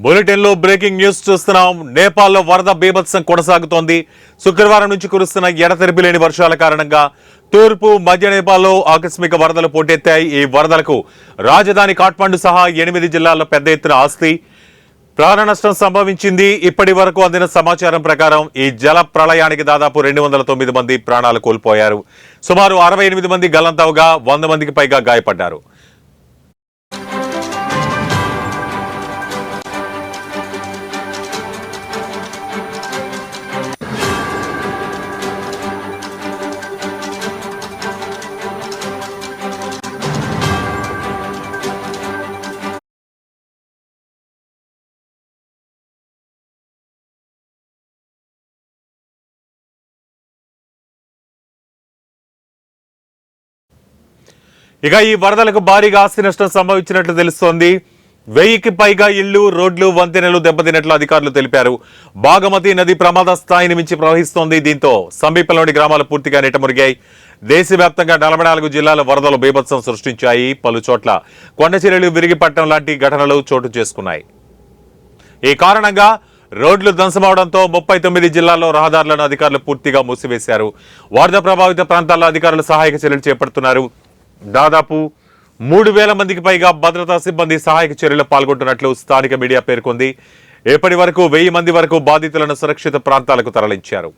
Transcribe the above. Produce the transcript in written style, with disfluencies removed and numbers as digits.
Bulletin లో breaking news చూస్తున్నాం. నేపాల్లో వరద బీభత్సం కొనసాగుతోంది. శుక్రవారం నుంచి కురుస్తున్న ఎడతెరిపి లేని వర్షాల కారణంగా తూర్పు మధ్య నేపాల్లో ఆకస్మిక వరదలు పోటెత్తాయి. ఈ వరదలకు రాజధాని కాఠ్మండు సహా 8 జిల్లాల్లో పెద్ద ఎత్తున ఆస్తి ప్రాణ నష్టం సంభవించింది. ఇప్పటి వరకు అందిన సమాచారం ప్రకారం ఈ జల ప్రళయానికి దాదాపు 209 మంది ప్రాణాలు కోల్పోయారు. సుమారు 68 మంది గల్లంతవుగా 100 మందికి పైగా గాయపడ్డారు. ఇక ఈ వరదలకు భారీగా ఆస్తి నష్టం సంభవించినట్లు తెలుస్తోంది. 1000కి పైగా ఇళ్లు, రోడ్లు, వంతెనలు దెబ్బతిన్నట్లు అధికారులు తెలిపారు. బాగమతి నది ప్రమాద స్థాయిని మించి ప్రవహిస్తోంది. దీంతో సమీపంలోని గ్రామాలు పూర్తిగా నీటమురిగాయి. దేశవ్యాప్తంగా 44 జిల్లాల వరదలు బీభత్సం సృష్టించాయి. పలు చోట్ల కొండచర్యలు విరిగిపట్టడం లాంటి ఘటనలు చోటు చేసుకున్నాయి. ఈ కారణంగా రోడ్లు ధ్వంసమవడంతో 39 జిల్లాల్లో రహదారులను అధికారులు పూర్తిగా మూసివేశారు. వరద ప్రభావిత ప్రాంతాల్లో అధికారులు సహాయక చర్యలు చేపడుతున్నారు. దాదాపు 3000 మందికి పైగా భద్రతా సిబ్బంది సహాయక చర్యలు పాల్గొంటున్నట్లు స్థానిక మీడియా పేర్కొంది. ఇప్పటి వరకు 1000 మంది వరకు బాధితులను సురక్షిత ప్రాంతాలకు తరలించారు.